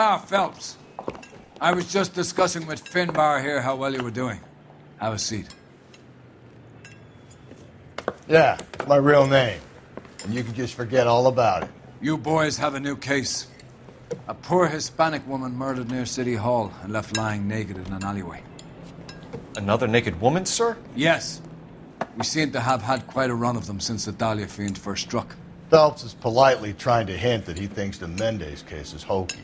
Ah, Phelps. I was just discussing with Finbar here how well you were doing. Have a seat. Yeah, my real name. And you can just forget all about it. You boys have a new case. A poor Hispanic woman murdered near City Hall and left lying naked in an alleyway. Another naked woman, sir? Yes. We seem to have had quite a run of them since the Dahlia fiend first struck. Phelps is politely trying to hint that he thinks the Mendez case is hokey.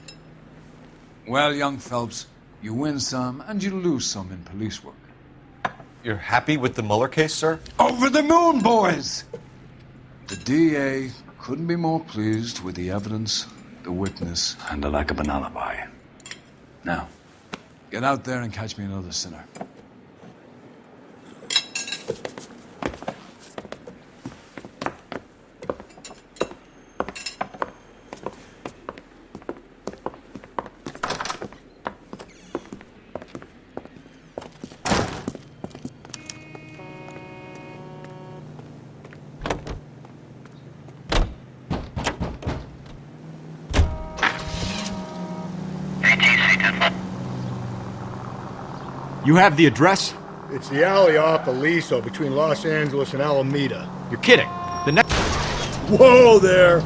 Well, young Phelps, you win some and you lose some in police work. You're happy with the Mueller case, sir? Over the moon, boys! The DA couldn't be more pleased with the evidence, the witness, and the lack of an alibi. Now, get out there and catch me another sinner. You have the address? It's the alley off Aliso between Los Angeles and Alameda. You're kidding. The next... Whoa there!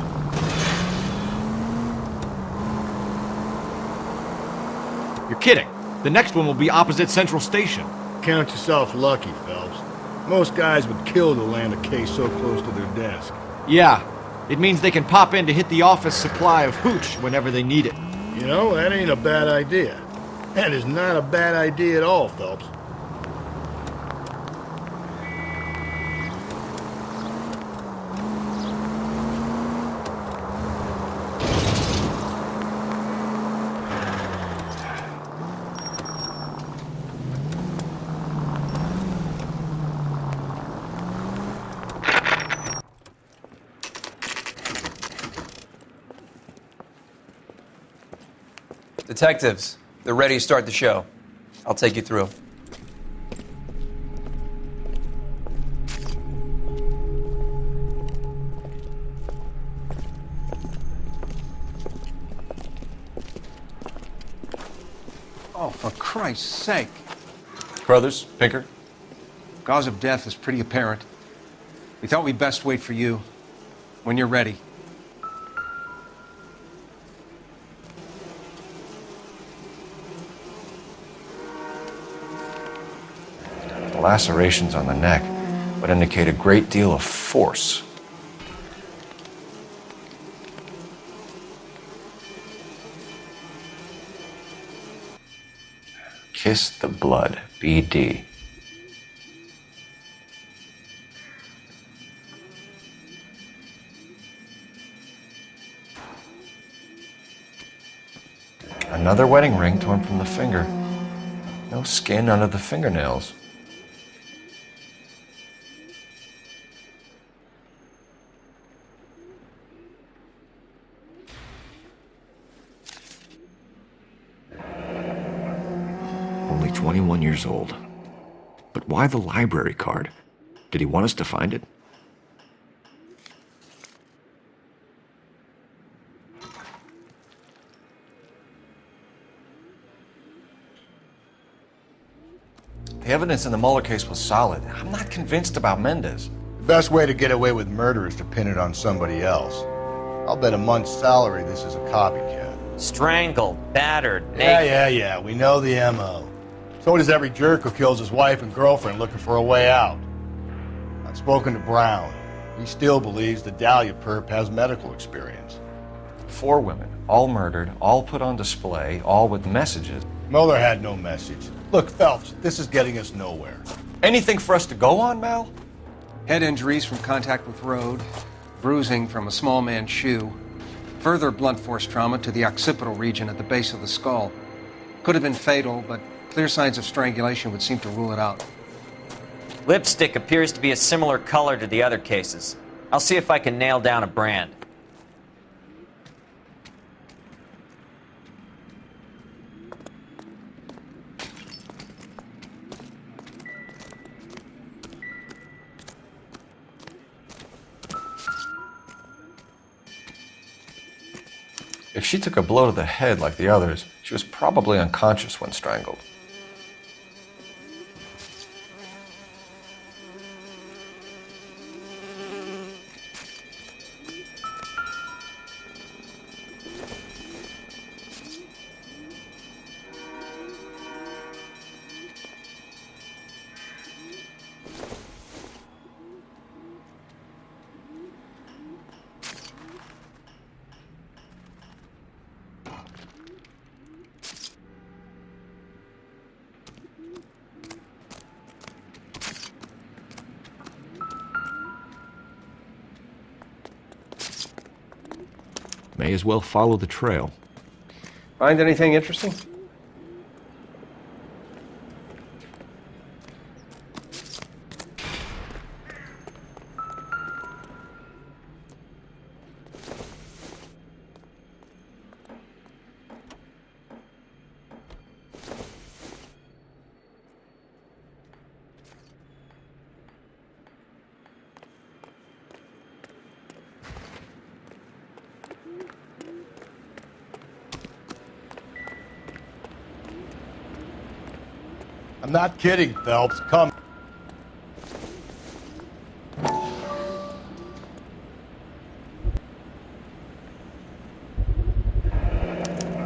You're kidding. The next one will be opposite Central Station. Count yourself lucky, Phelps. Most guys would kill to land a case so close to their desk. Yeah. It means they can pop in to hit the office supply of hooch whenever they need it. You know, that ain't a bad idea. That is not a bad idea at all, Phelps. Detectives, they're ready to start the show. I'll take you through. Oh, for Christ's sake. Brothers, Pinker? Cause of death is pretty apparent. We thought we'd best wait for you. When you're ready. The lacerations on the neck would indicate a great deal of force. Kiss the blood, BD. Another wedding ring torn from the finger. No skin under the fingernails. Only 21 years old. But why the library card? Did he want us to find it? The evidence in the Mueller case was solid. I'm not convinced about Mendez. The best way to get away with murder is to pin it on somebody else. I'll bet a month's salary this is a copycat. Strangled, battered, naked. Yeah. We know the M.O. So does every jerk who kills his wife and girlfriend looking for a way out. I've spoken to Brown. He still believes the Dahlia perp has medical experience. 4 women, all murdered, all put on display, all with messages. Mueller had no message. Look, Phelps, this is getting us nowhere. Anything for us to go on, Mal? Head injuries from contact with road, bruising from a small man's shoe, further blunt force trauma to the occipital region at the base of the skull. Could have been fatal, but clear signs of strangulation would seem to rule it out. Lipstick appears to be a similar color to the other cases. I'll see if I can nail down a brand. If she took a blow to the head like the others, she was probably unconscious when strangled. May as well follow the trail. Find anything interesting? I'm not kidding, Phelps. Come.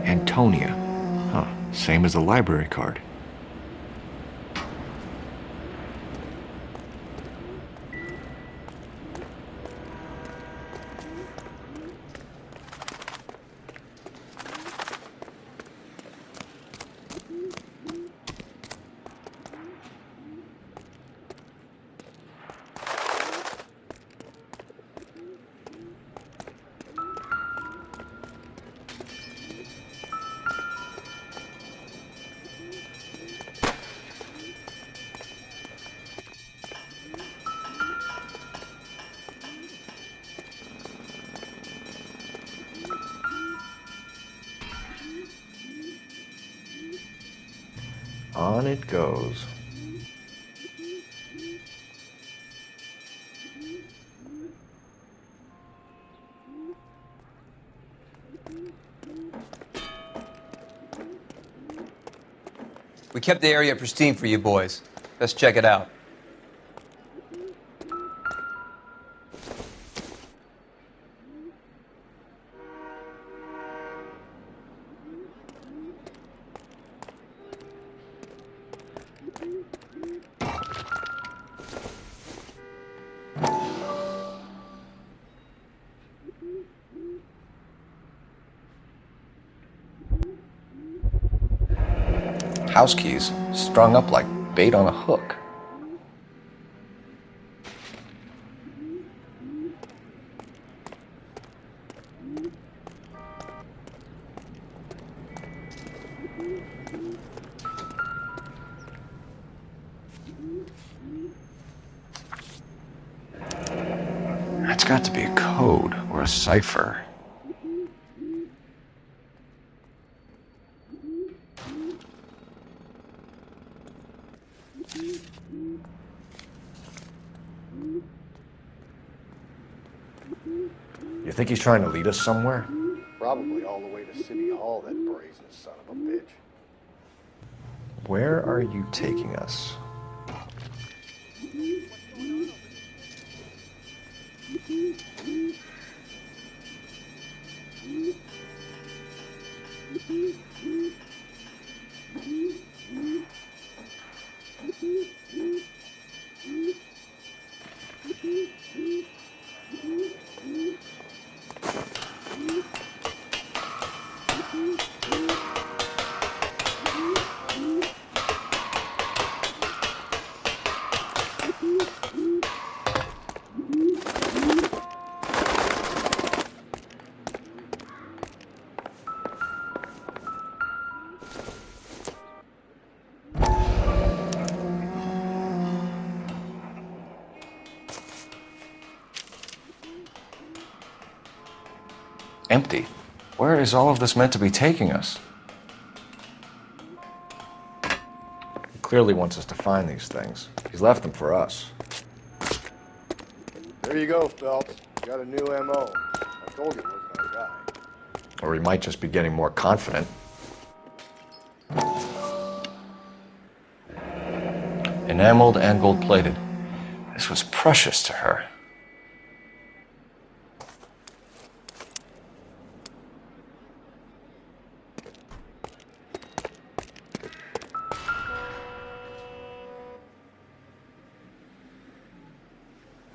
Antonia. Huh, same as the library card. On it goes. We kept the area pristine for you boys. Let's check it out. House keys strung up like bait on a hook. That's got to be a code or a cipher. You think he's trying to lead us somewhere? Probably all the way to City Hall, that brazen son of a bitch. Where are you taking us? Empty. Where is all of this meant to be taking us? He clearly wants us to find these things. He's left them for us. There you go, Phelps. You got a new M.O. I told you it wasn't our guy. Or he might just be getting more confident. Enameled and gold-plated. This was precious to her.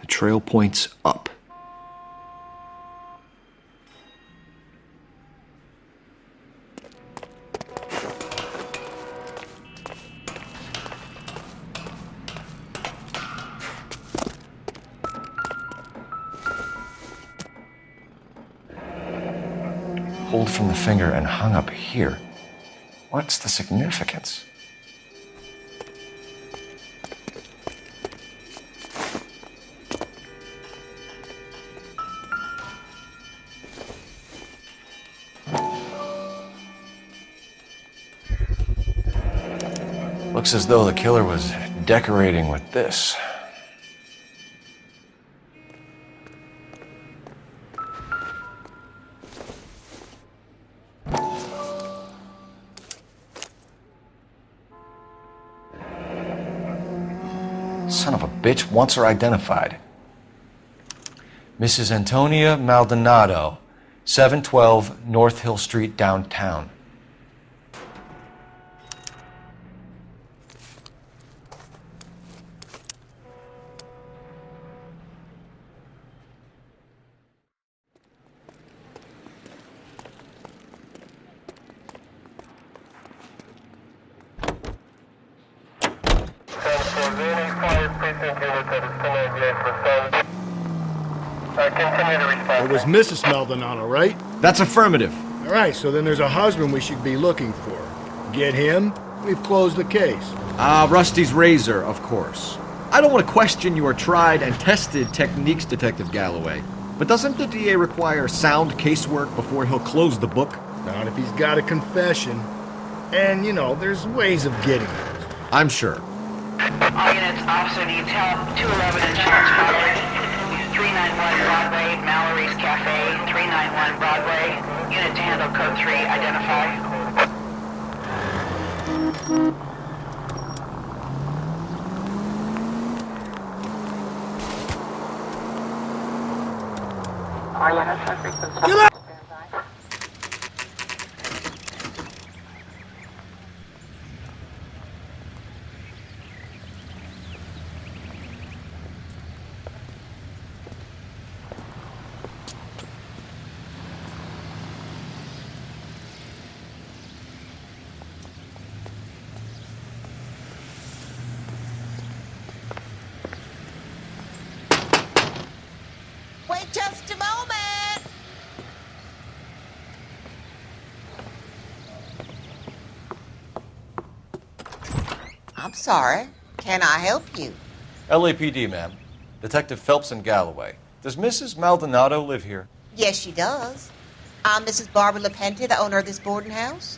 The trail points up. Pulled from the finger and hung up here. What's the significance? Looks as though the killer was decorating with this. Son of a bitch wants her identified. Mrs. Antonia Maldonado, 712 North Hill Street, downtown. It was Mrs. Maldonado, right? That's affirmative. All right, so then there's a husband we should be looking for. Get him, we've closed the case. Rusty's razor, of course. I don't want to question your tried and tested techniques, Detective Galloway. But doesn't the DA require sound casework before he'll close the book? Not if he's got a confession. And, you know, there's ways of getting it. I'm sure. All units, officer needs help. 211 insurance coverage. 391 Broadway, Mallory's Cafe. 391 Broadway. Unit to handle code 3, identify. All units, on frequency. Wait just a moment! I'm sorry. Can I help you? LAPD, ma'am. Detective Phelps and Galloway. Does Mrs. Maldonado live here? Yes, she does. I'm Mrs. Barbara LaPente, the owner of this boarding house.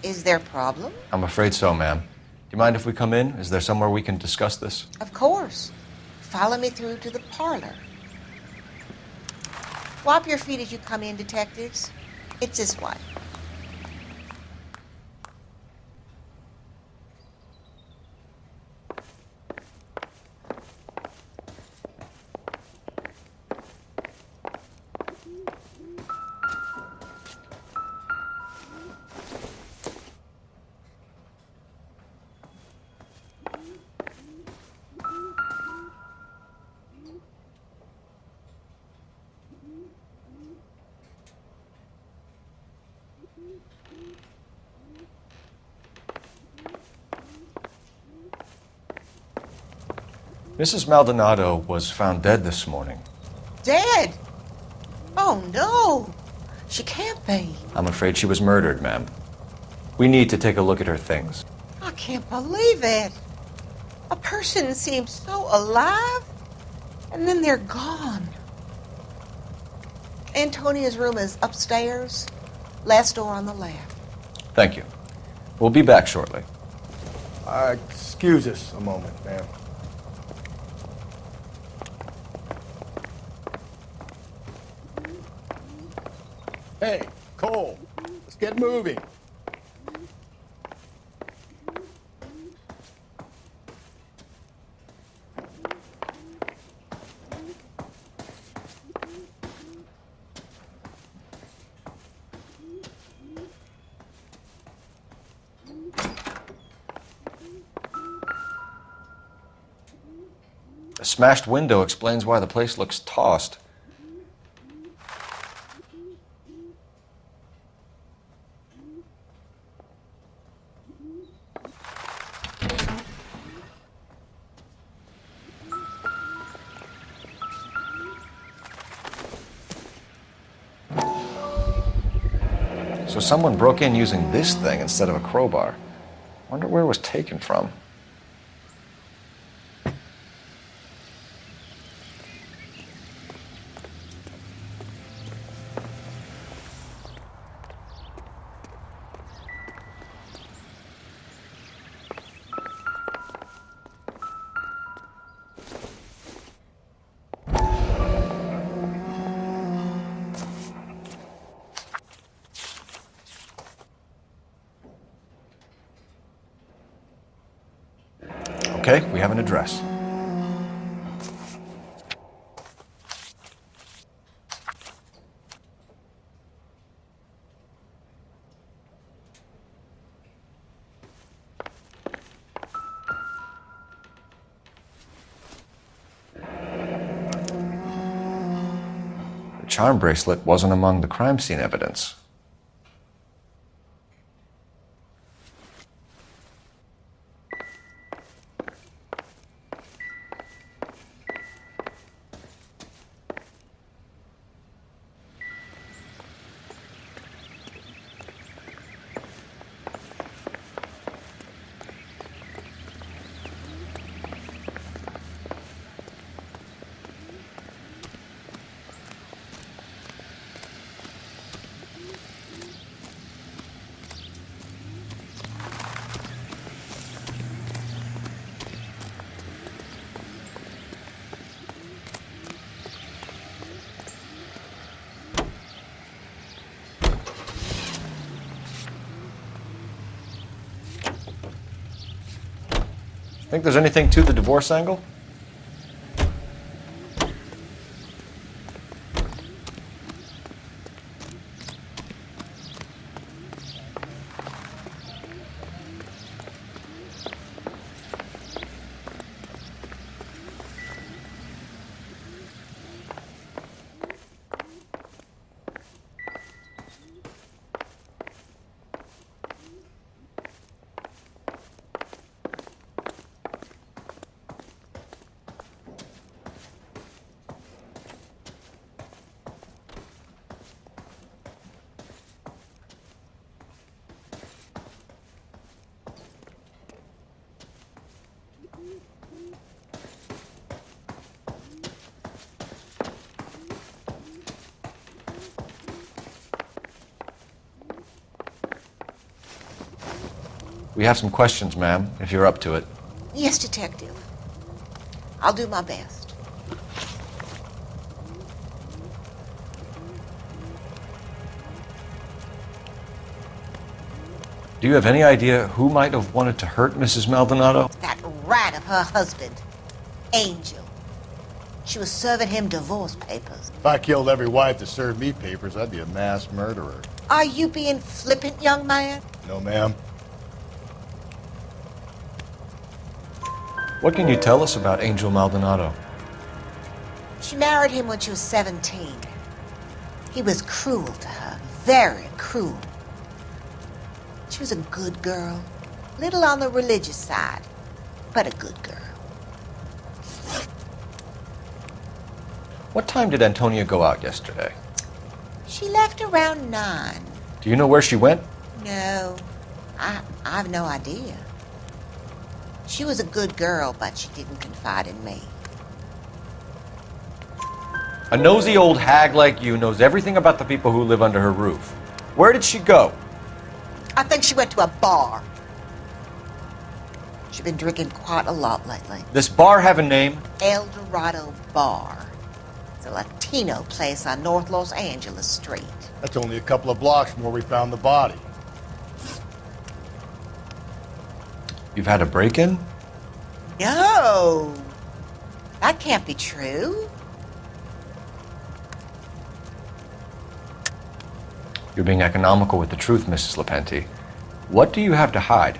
Is there a problem? I'm afraid so, ma'am. Do you mind if we come in? Is there somewhere we can discuss this? Of course. Follow me through to the parlor. Wipe your feet as you come in, detectives. It's this way. Mrs. Maldonado was found dead this morning. Dead? Oh, no. She can't be. I'm afraid she was murdered, ma'am. We need to take a look at her things. I can't believe it. A person seems so alive, and then they're gone. Antonia's room is upstairs, last door on the left. Thank you. We'll be back shortly. Excuse us a moment, ma'am. Hey, Cole. hole. Let's get moving. A smashed window explains why the place looks tossed. So someone broke in using this thing instead of a crowbar. Wonder where it was taken from. Okay, we have an address. The charm bracelet wasn't among the crime scene evidence. Think there's anything to the divorce angle? We have some questions, ma'am, if you're up to it. Yes, Detective. I'll do my best. Do you have any idea who might have wanted to hurt Mrs. Maldonado? That rat of her husband, Angel. She was serving him divorce papers. If I killed every wife that served me papers, I'd be a mass murderer. Are you being flippant, young man? No, ma'am. What can you tell us about Angel Maldonado? She married him when she was 17. He was cruel to her, very cruel. She was a good girl, little on the religious side, but a good girl. What time did Antonia go out yesterday? She left around 9. Do you know where she went? No, I've no idea. She was a good girl, but she didn't confide in me. A nosy old hag like you knows everything about the people who live under her roof. Where did she go? I think she went to a bar. She's been drinking quite a lot lately. This bar have a name? El Dorado Bar. It's a Latino place on North Los Angeles Street. That's only a couple of blocks from where we found the body. You've had a break-in? No! That can't be true. You're being economical with the truth, Mrs. Lepenti. What do you have to hide?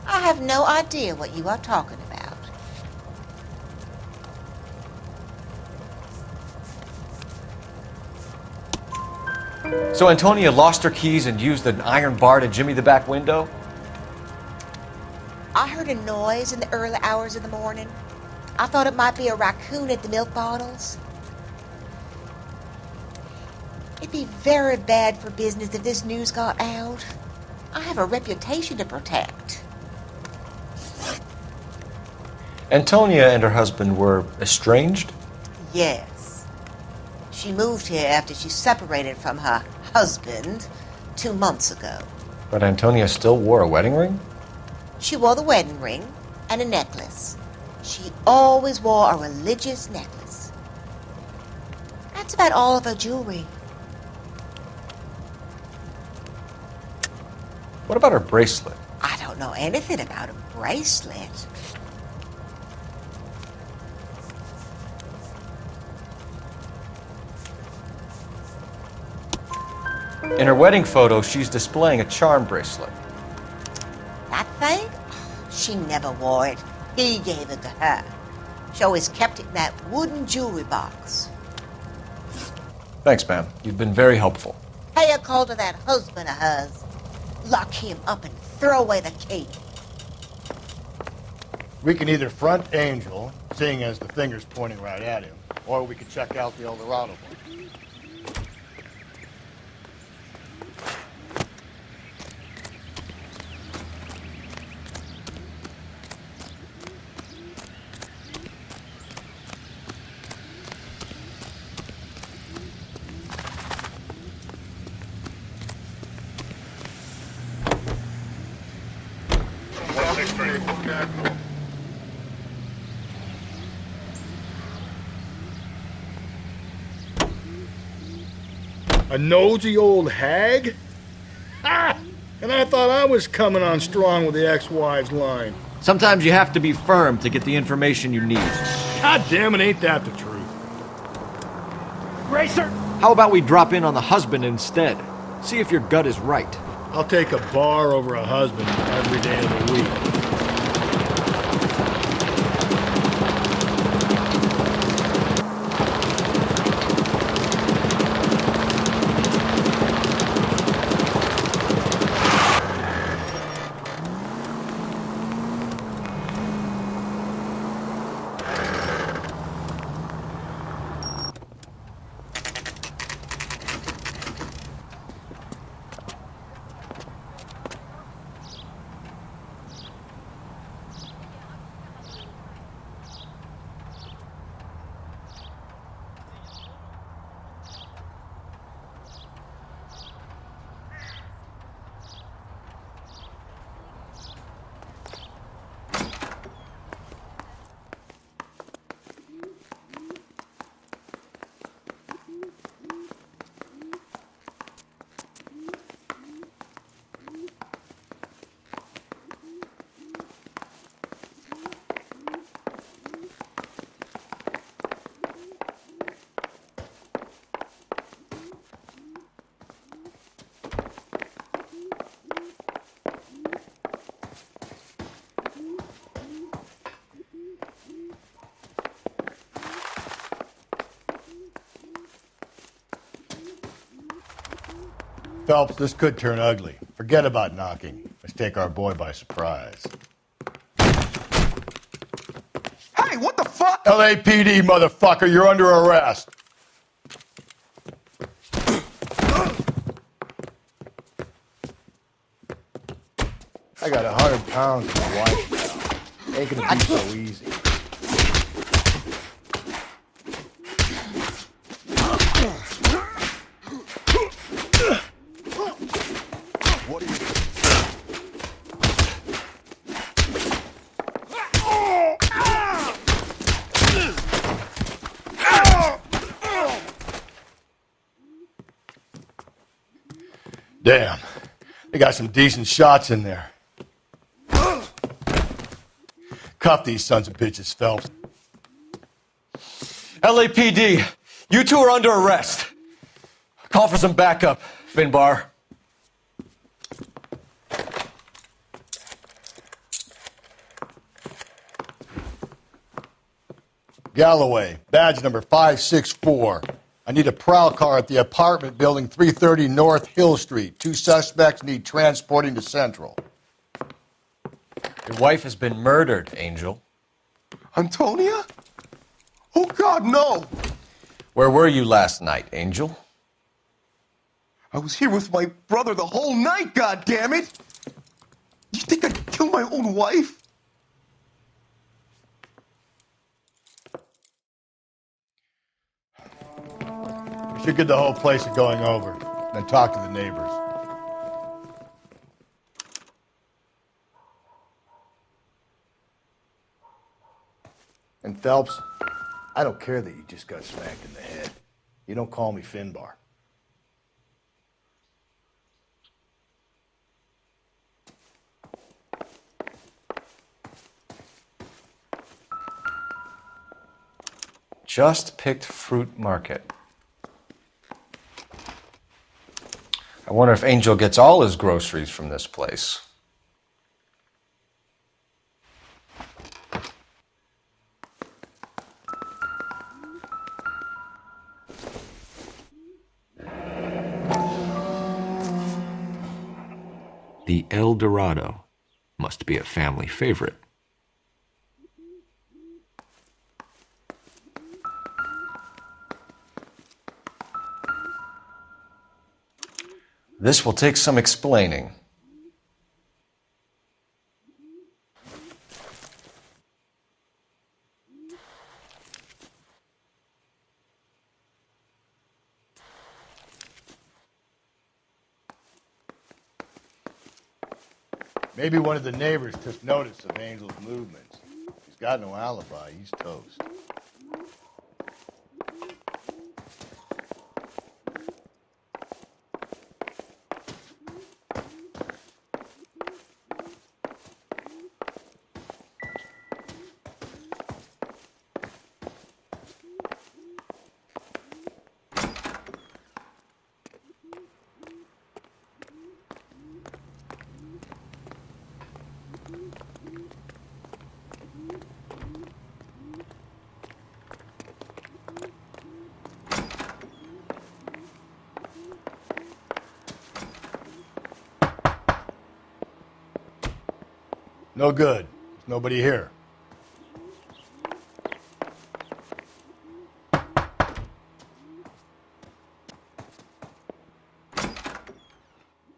I have no idea what you are talking about. So Antonia lost her keys and used an iron bar to jimmy the back window? I heard a noise in the early hours of the morning. I thought it might be a raccoon at the milk bottles. It'd be very bad for business if this news got out. I have a reputation to protect. Antonia and her husband were estranged? Yes. She moved here after she separated from her husband 2 months ago. But Antonia still wore a wedding ring? She wore the wedding ring and a necklace. She always wore a religious necklace. That's about all of her jewelry. What about her bracelet? I don't know anything about a bracelet. In her wedding photo, she's displaying a charm bracelet. That thing? She never wore it. He gave it to her. She always kept it in that wooden jewelry box. Thanks, ma'am. You've been very helpful. Pay a call to that husband of hers. Lock him up and throw away the key. We can either front Angel, seeing as the finger's pointing right at him, or we could check out the Eldorado one. A nosy old hag? Ha! And I thought I was coming on strong with the ex-wives line. Sometimes you have to be firm to get the information you need. God damn it, ain't that the truth? Racer! How about we drop in on the husband instead? See if your gut is right. I'll take a bar over a husband every day of the week. Phelps, this could turn ugly. Forget about knocking. Let's take our boy by surprise. Hey, what the fuck? LAPD, motherfucker, you're under arrest. I got 100 pounds in my wife now. Ain't gonna be so easy. Damn. They got some decent shots in there. Cuff these sons of bitches, Phelps. LAPD, you two are under arrest. Call for some backup, Finbar. Galloway, badge number 564. I need a prowl car at the apartment building 330 North Hill Street. 2 suspects need transporting to Central. Your wife has been murdered, Angel. Antonia? Oh, God, no! Where were you last night, Angel? I was here with my brother the whole night, God damn it! You think I'd kill my own wife? We should get the whole place going over, then talk to the neighbors. And Phelps, I don't care that you just got smacked in the head. You don't call me Finbar. Just picked fruit market. I wonder if Angel gets all his groceries from this place. The El Dorado must be a family favorite. This will take some explaining. Maybe one of the neighbors took notice of Angel's movements. He's got no alibi. He's toast. No good. There's nobody here.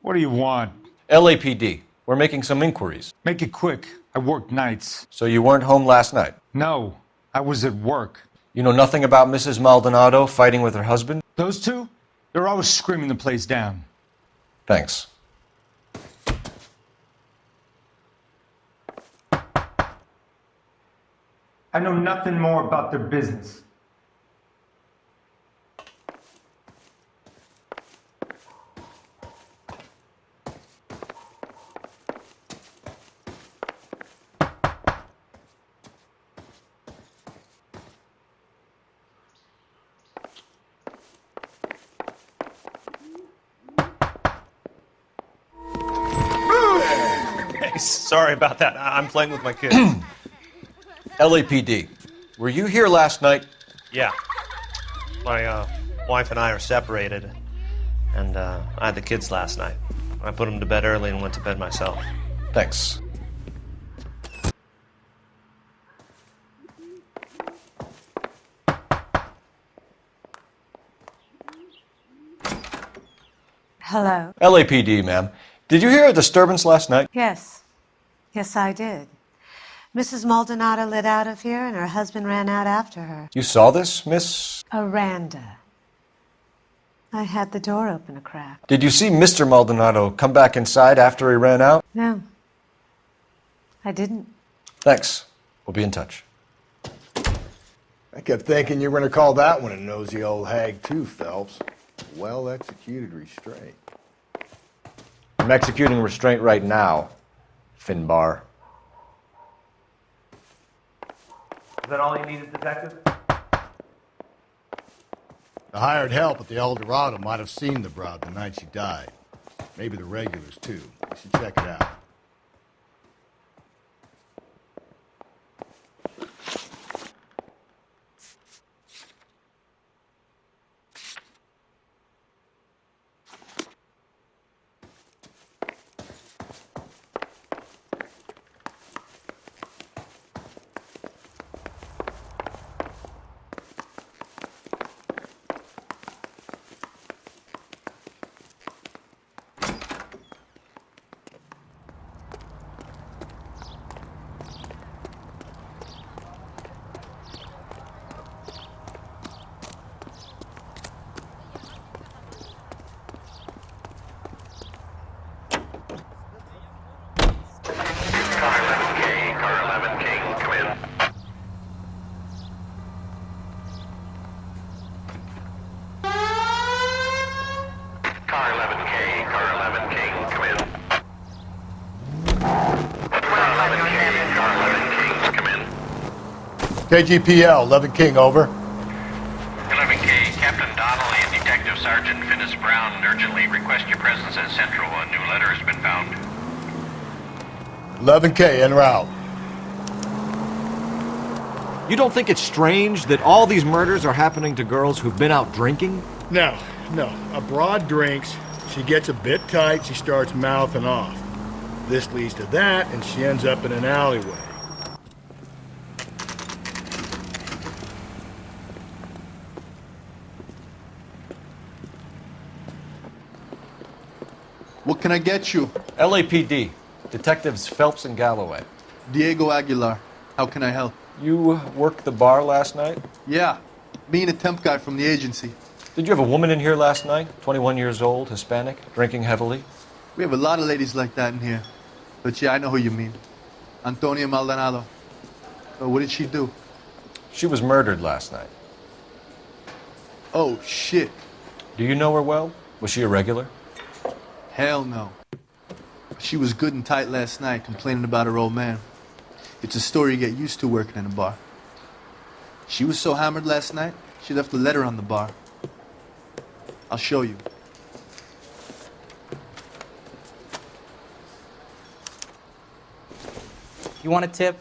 What do you want? LAPD, we're making some inquiries. Make it quick. I work nights. So you weren't home last night? No, I was at work. You know nothing about Mrs. Maldonado fighting with her husband? Those two? They're always screaming the place down. Thanks. I know nothing more about their business. Sorry about that. I'm playing with my kids. LAPD, were you here last night? Yeah. My wife and I are separated, and I had the kids last night. I put them to bed early and went to bed myself. Thanks. Hello. LAPD, ma'am. Did you hear a disturbance last night? Yes. Yes, I did. Mrs. Maldonado lit out of here, and her husband ran out after her. You saw this, Miss? Aranda. I had the door open a crack. Did you see Mr. Maldonado come back inside after he ran out? No. I didn't. Thanks. We'll be in touch. I kept thinking you were going to call that one a nosy old hag too, Phelps. Well-executed restraint. I'm executing restraint right now, Finbar. Is that all you needed, Detective? The hired help at the El Dorado might have seen the broad the night she died. Maybe the regulars, too. We should check it out. KGPL, 11 King, over. 11K, Captain Donnelly and Detective Sergeant Finis Brown urgently request your presence at Central. A new letter has been found. 11K, en route. You don't think it's strange that all these murders are happening to girls who've been out drinking? No. A broad drinks, she gets a bit tight, she starts mouthing off. This leads to that, and she ends up in an alleyway. What can I get you? LAPD. Detectives Phelps and Galloway. Diego Aguilar. How can I help? You worked the bar last night? Yeah. Me and a temp guy from the agency. Did you have a woman in here last night? 21 years old, Hispanic, drinking heavily? We have a lot of ladies like that in here. But yeah, I know who you mean. Antonia Maldonado. So what did she do? She was murdered last night. Oh, shit. Do you know her well? Was she a regular? Hell no. She was good and tight last night, complaining about her old man. It's a story you get used to working in a bar. She was so hammered last night, she left a letter on the bar. I'll show you. You want a tip?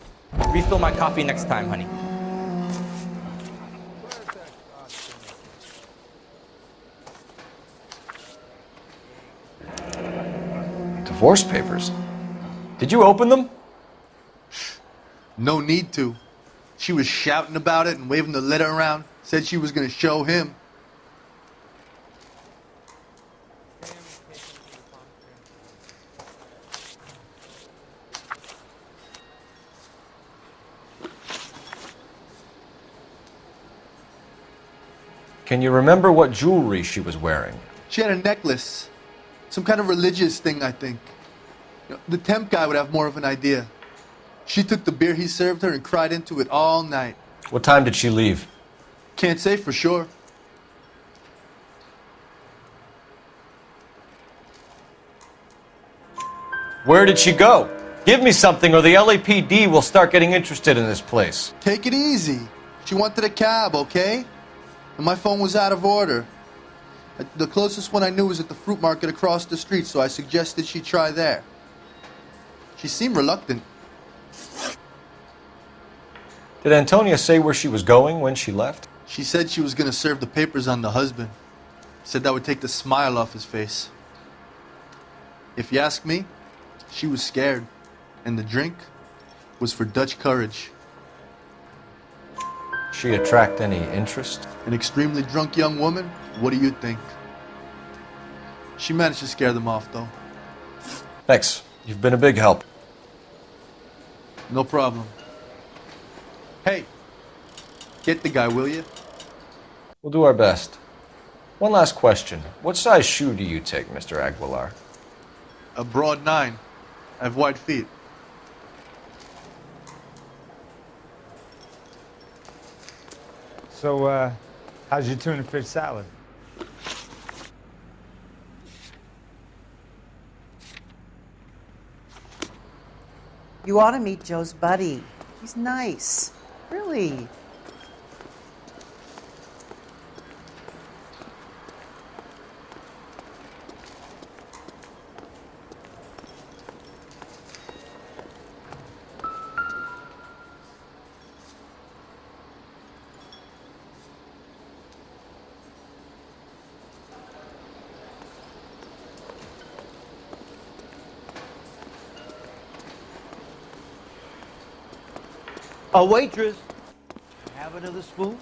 Refill my coffee next time, honey. Divorce papers? Did you open them? No need to. She was shouting about it and waving the letter around. Said she was going to show him. Can you remember what jewelry she was wearing? She had a necklace. Some kind of religious thing, I think. The temp guy would have more of an idea. She took the beer he served her and cried into it all night. What time did she leave? Can't say for sure. Where did she go? Give me something or the LAPD will start getting interested in this place. Take it easy. She wanted a cab, okay? And my phone was out of order. The closest one I knew was at the fruit market across the street, so I suggested she try there. She seemed reluctant. Did Antonia say where she was going when she left? She said she was going to serve the papers on the husband. Said that would take the smile off his face. If you ask me, she was scared. And the drink was for Dutch courage. She attract any interest? An extremely drunk young woman? What do you think? She managed to scare them off, though. Thanks. You've been a big help. No problem. Hey, get the guy, will you? We'll do our best. One last question. What size shoe do you take, Mr. Aguilar? A broad 9. I have wide feet. So, how's your tuna fish salad? You ought to meet Joe's buddy. He's nice. Really. A waitress. Have another spoon?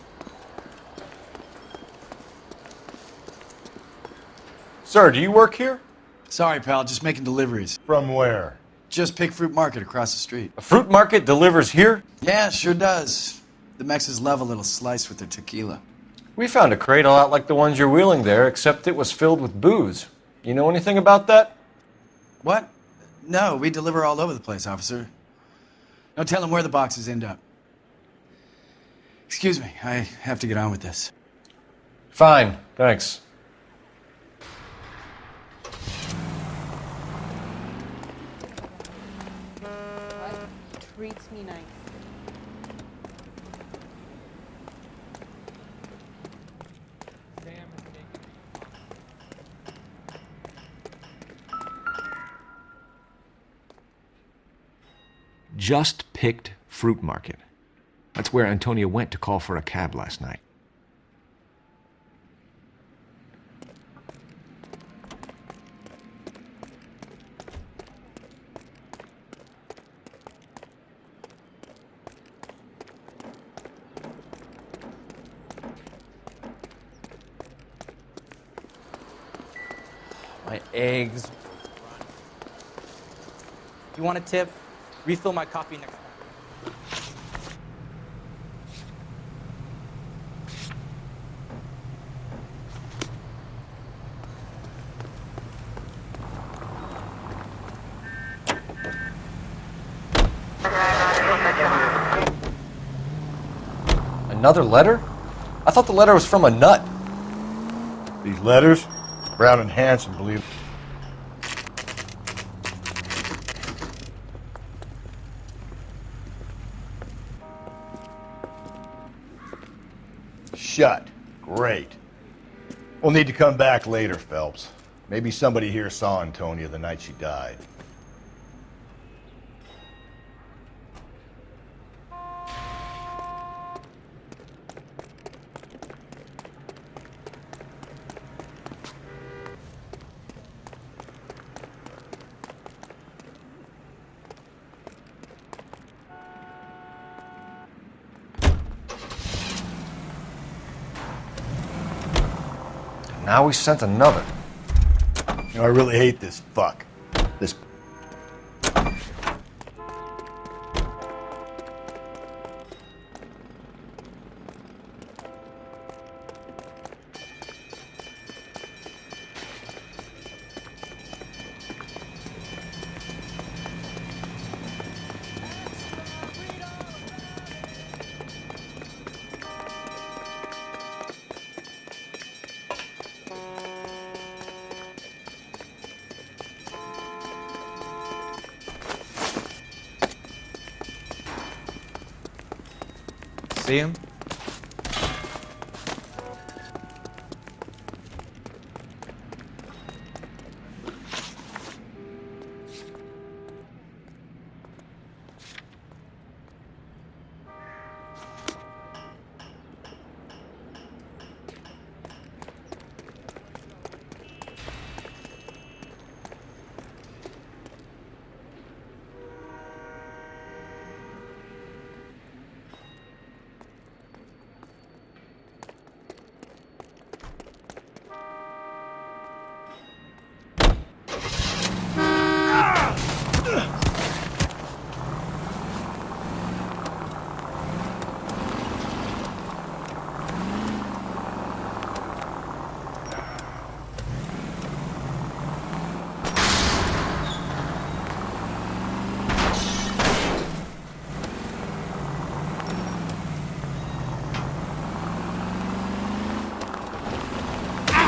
Sir, do you work here? Sorry, pal, just making deliveries. From where? Just Pick Fruit Market across the street. A fruit market delivers here? Yeah, sure does. The Mexes love a little slice with their tequila. We found a crate a lot like the ones you're wheeling there, except it was filled with booze. You know anything about that? What? No, we deliver all over the place, officer. No telling where the boxes end up. Excuse me, I have to get on with this. Fine, thanks. Treats me nice. Just Picked Fruit Market. That's where Antonia went to call for a cab last night. My eggs. You want a tip? Refill my coffee next time. Another letter? I thought the letter was from a nut. These letters? Brown and Hanson believe. Shut. Great. We'll need to come back later, Phelps. Maybe somebody here saw Antonia the night she died. Now we sent another. You know, I really hate this fuck. This. See him?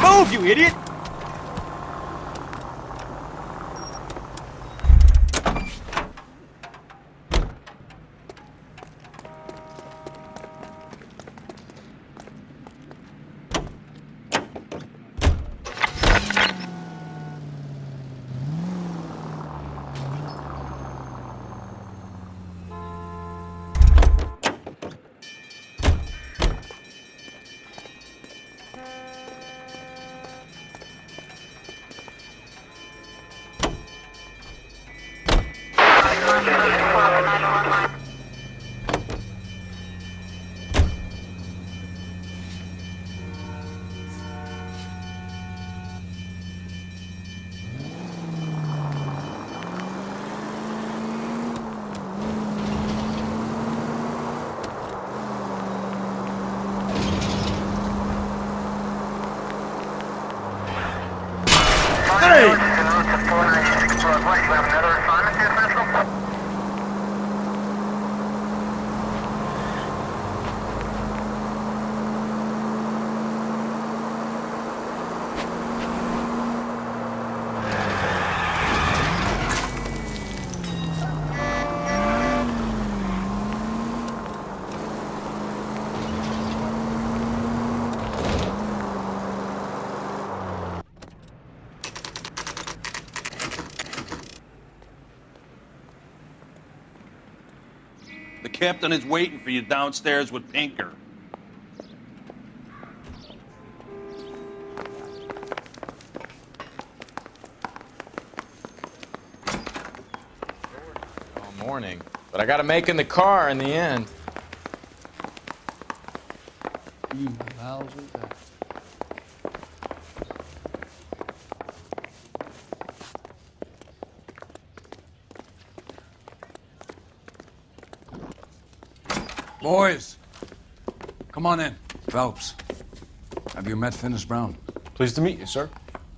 Move, you idiot! The captain is waiting for you downstairs with Pinker. Morning. But I gotta make in the car in the end. Boys, come on in. Phelps, have you met Finis Brown? Pleased to meet you, sir.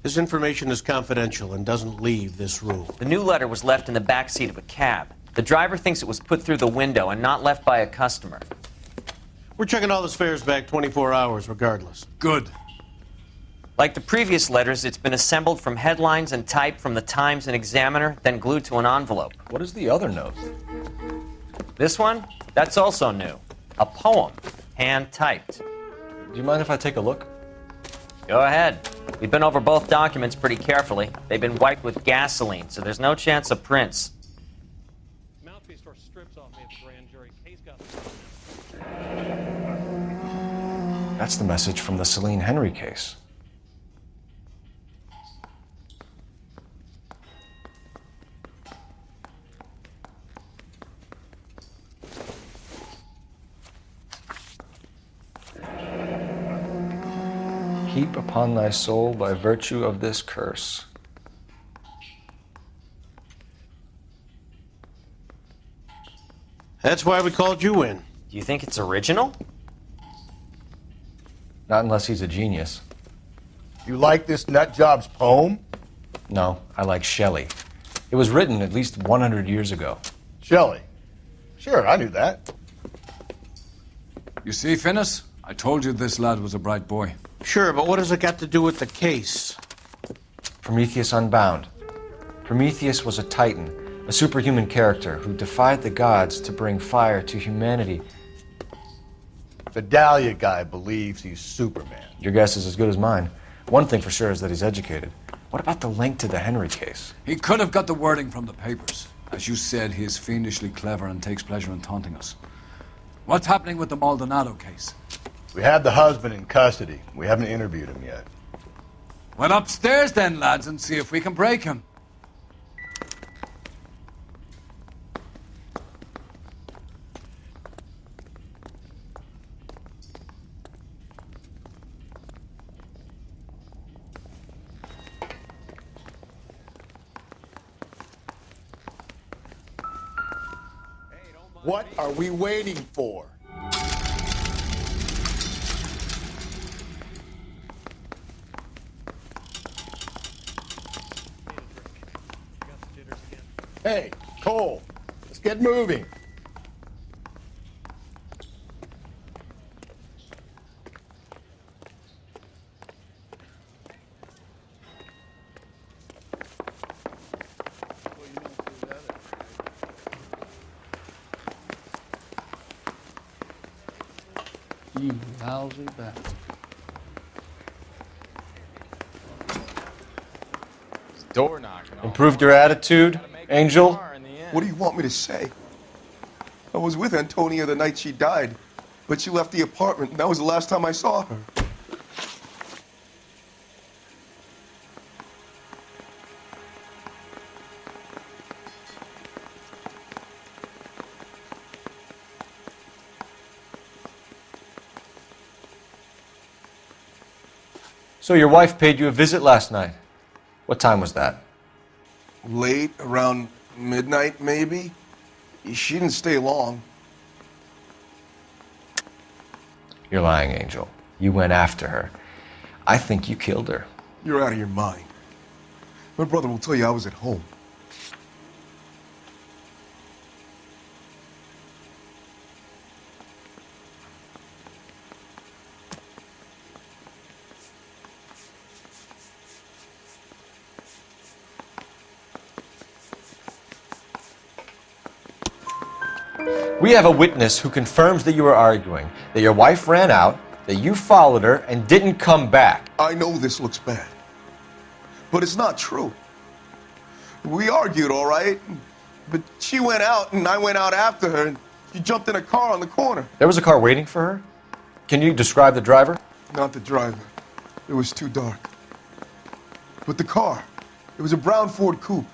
This information is confidential and doesn't leave this room. The new letter was left in the back seat of a cab. The driver thinks it was put through the window and not left by a customer. We're checking all the fares back 24 hours regardless. Good. Like the previous letters, it's been assembled from headlines and type from the Times and Examiner, then glued to an envelope. What is the other note? This one? That's also new. A poem, hand-typed. Do you mind if I take a look? Go ahead. We've been over both documents pretty carefully. They've been wiped with gasoline, so there's no chance of prints. Mouthpiece or strips off me at the grand jury. Case got... That's the message from the Celine Henry case. Heap upon thy soul by virtue of this curse. That's why we called you in. Do you think it's original? Not unless he's a genius. You like this nutjob's poem? No, I like Shelley. It was written at least 100 years ago. Shelley? Sure, I knew that. You see, Finis? I told you this lad was a bright boy. Sure, but what has it got to do with the case? Prometheus Unbound. Prometheus was a titan, a superhuman character who defied the gods to bring fire to humanity. The Dahlia guy believes he's Superman. Your guess is as good as mine. One thing for sure is that he's educated. What about the link to the Henry case? He could have got the wording from the papers. As you said, he is fiendishly clever and takes pleasure in taunting us. What's happening with the Maldonado case? We have the husband in custody. We haven't interviewed him yet. Well, upstairs then, lads, and see if we can break him. What are we waiting for? Hey, Cole, let's get moving. You lousy bastard. Door knocking. Improved your attitude, Angel? What do you want me to say? I was with Antonia the night she died, but she left the apartment, and that was the last time I saw her. So your wife paid you a visit last night. What time was that? Late, around midnight, maybe? She didn't stay long. You're lying, Angel. You went after her. I think you killed her. You're out of your mind. My brother will tell you I was at home. We have a witness who confirms that you were arguing, that your wife ran out, that you followed her, and didn't come back. I know this looks bad, but it's not true. We argued, all right, but she went out and I went out after her and she jumped in a car on the corner. There was a car waiting for her? Can you describe the driver? Not the driver. It was too dark. But the car, it was a brown Ford coupe.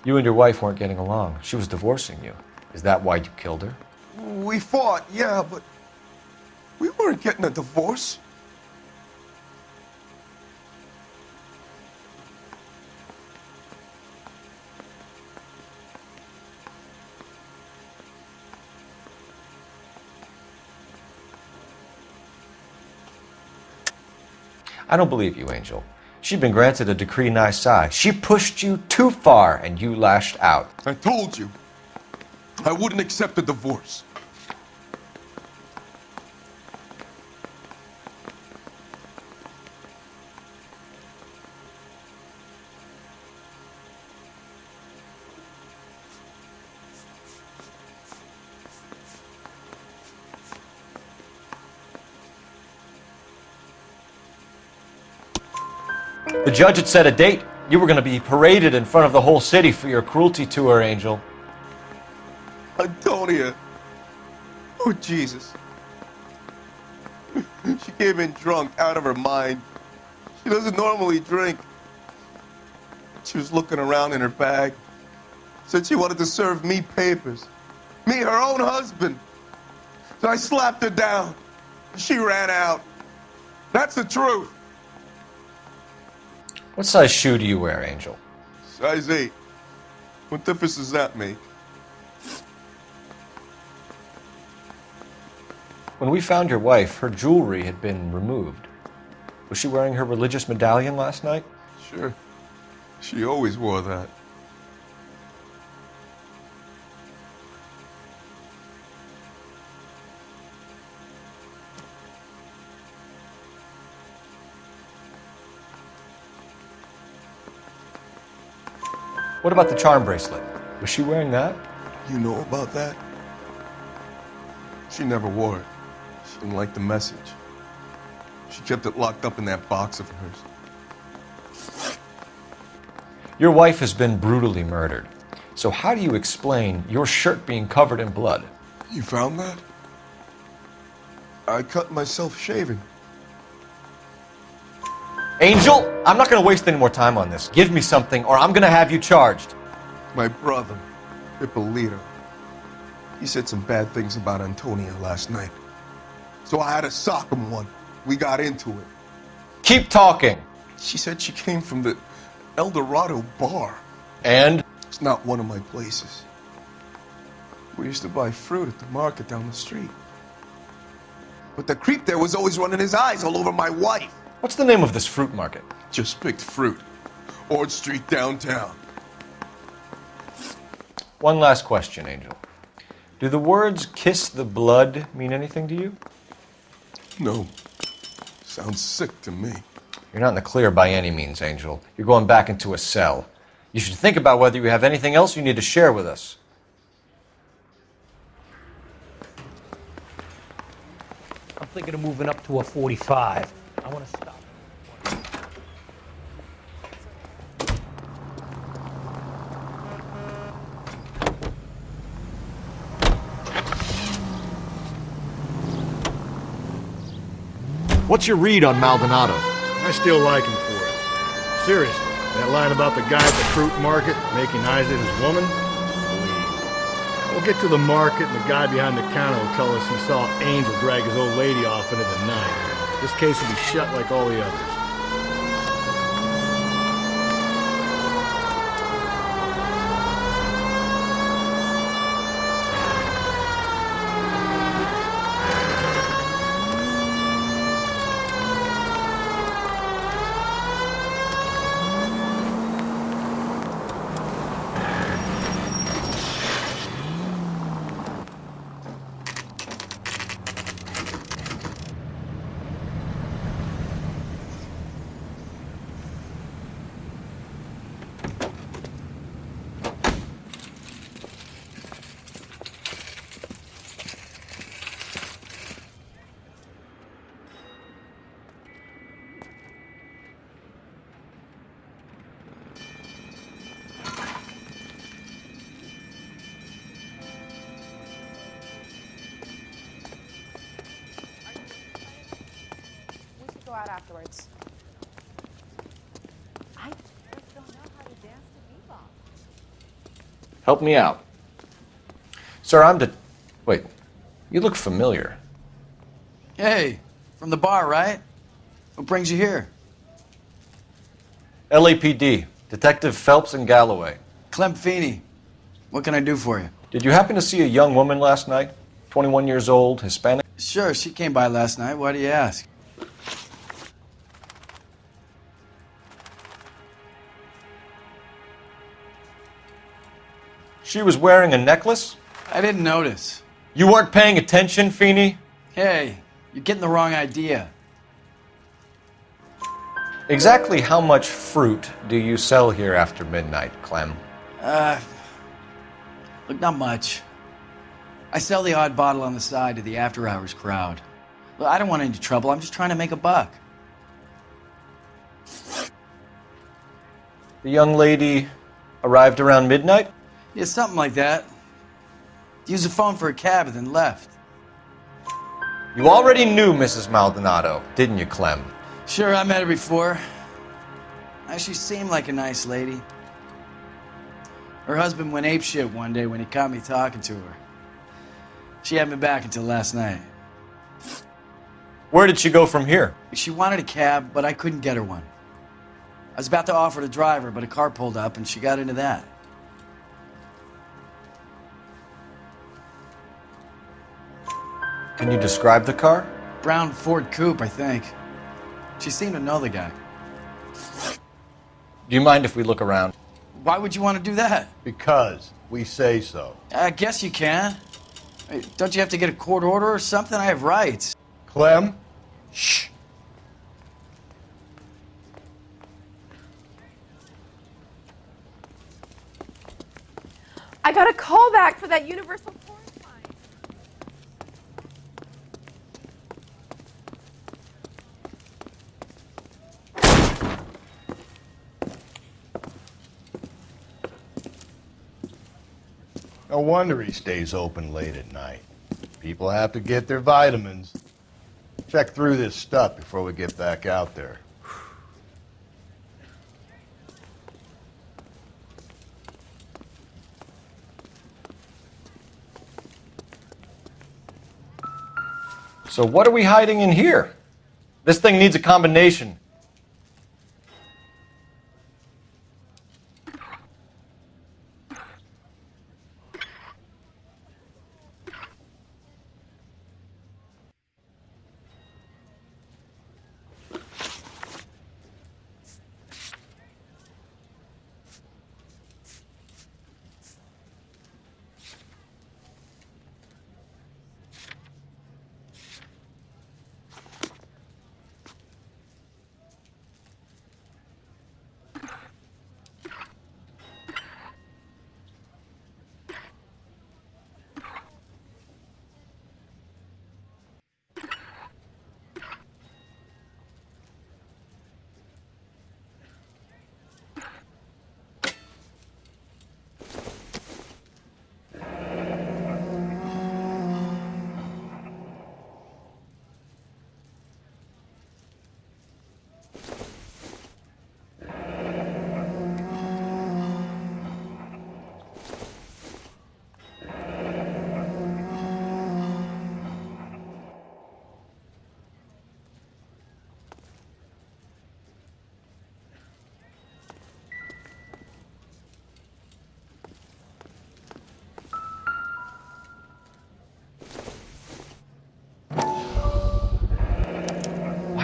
You and your wife weren't getting along. She was divorcing you. Is that why you killed her? We fought, yeah, but we weren't getting a divorce. I don't believe you, Angel. She'd been granted a decree nisi. She pushed you too far and you lashed out. I told you, I wouldn't accept a divorce. The judge had set a date. You were going to be paraded in front of the whole city for your cruelty to her, Angel. Antonia. Oh, Jesus. She came in drunk, out of her mind. She doesn't normally drink. She was looking around in her bag. Said she wanted to serve me papers. Me, her own husband. So I slapped her down. She ran out. That's the truth. What size shoe do you wear, Angel? Size 8. What difference does that make? When we found your wife, her jewelry had been removed. Was she wearing her religious medallion last night? Sure. She always wore that. What about the charm bracelet? Was she wearing that? You know about that? She never wore it. She didn't like the message. She kept it locked up in that box of hers. Your wife has been brutally murdered. So how do you explain your shirt being covered in blood? You found that? I cut myself shaving. Angel, I'm not going to waste any more time on this. Give me something or I'm going to have you charged. My brother, Ippolito, he said some bad things about Antonia last night. So I had to sock him one. We got into it. Keep talking. She said she came from the El Dorado bar. And? It's not one of my places. We used to buy fruit at the market down the street. But the creep there was always running his eyes all over my wife. What's the name of this fruit market? Just picked fruit. Ord Street downtown. One last question, Angel. Do the words kiss the blood mean anything to you? No. Sounds sick to me. You're not in the clear by any means, Angel. You're going back into a cell. You should think about whether you have anything else you need to share with us. I'm thinking of moving up to a 45. I want to stop. What's your read on Maldonado? I still like him for it. Seriously, that line about the guy at the fruit market making eyes at his woman? Believe. We'll get to the market and the guy behind the counter will tell us he saw Angel drag his old lady off into the night. This case will be shut like all the others. out afterwards. I just don't know how to dance to bebop. Help me out. Sir, Wait, you look familiar. Hey, from the bar, right? What brings you here? LAPD, Detective Phelps and Galloway. Clem Feeney. What can I do for you? Did you happen to see a young woman last night? 21 years old, Hispanic? Sure, she came by last night. Why do you ask? She was wearing a necklace? I didn't notice. You weren't paying attention, Feeney? Hey, you're getting the wrong idea. Exactly how much fruit do you sell here after midnight, Clem? Look, not much. I sell the odd bottle on the side to the after-hours crowd. Look, I don't want any trouble. I'm just trying to make a buck. The young lady arrived around midnight? Yeah, something like that. Used the phone for a cab and then left. You already knew Mrs. Maldonado, didn't you, Clem? Sure, I met her before. She seemed like a nice lady. Her husband went apeshit one day when he caught me talking to her. She had me back until last night. Where did she go from here? She wanted a cab, but I couldn't get her one. I was about to offer to drive her, but a car pulled up and she got into that. Can you describe the car? Brown Ford Coupe, I think. She seemed to know the guy. Do you mind if we look around? Why would you want to do that? Because we say so. I guess you can. Hey, don't you have to get a court order or something? I have rights. Clem? Shh. I got a call back for that universal porn fine. No wonder he stays open late at night. People have to get their vitamins. Check through this stuff before we get back out there. So what are we hiding in here? This thing needs a combination.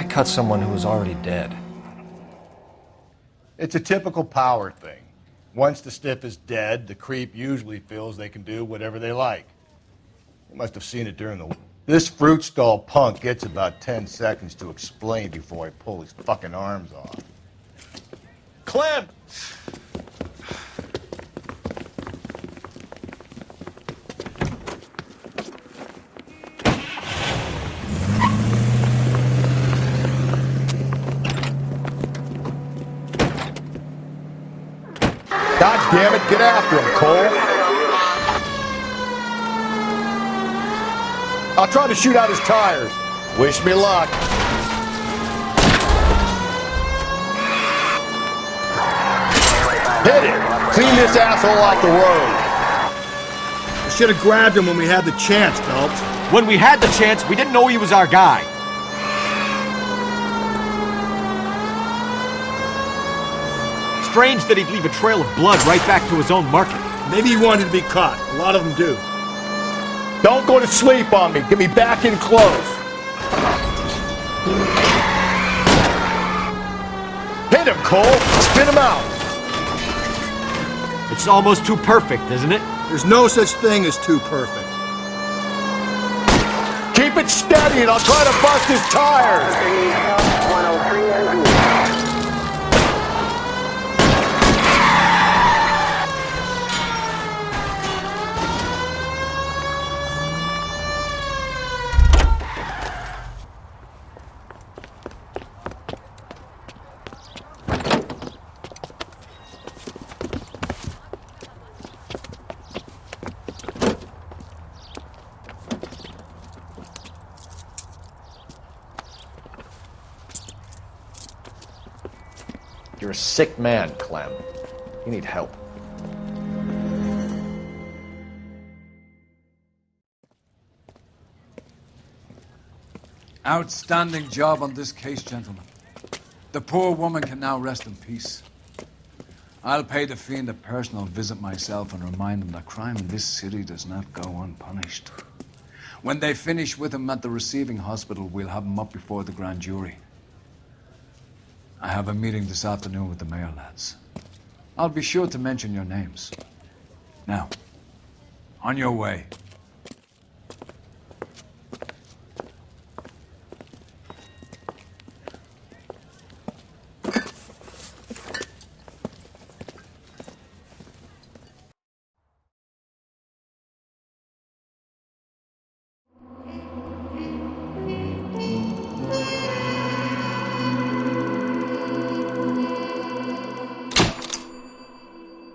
Cut someone who was already dead. It's a typical power thing. Once the stiff is dead, the creep usually feels they can do whatever they like. You must have seen it during the... This fruit stall punk gets about 10 seconds to explain before I pull his fucking arms off. Clem! God damn it, get after him, Cole. I'll try to shoot out his tires. Wish me luck. Hit it! Clean this asshole off the road! We should have grabbed him when we had the chance, Phelps. When we had the chance, we didn't know he was our guy. Strange that he'd leave a trail of blood right back to his own market. Maybe he wanted to be caught. A lot of them do. Don't go to sleep on me. Get me back in close. Hit him, Cole. Spin him out. It's almost too perfect, isn't it? There's no such thing as too perfect. Keep it steady and I'll try to bust his tires. You're a sick man, Clem. You need help. Outstanding job on this case, gentlemen. The poor woman can now rest in peace. I'll pay the fiend a personal visit myself and remind him that crime in this city does not go unpunished. When they finish with him at the receiving hospital, we'll have him up before the grand jury. I have a meeting this afternoon with the mayor, lads. I'll be sure to mention your names. Now, on your way.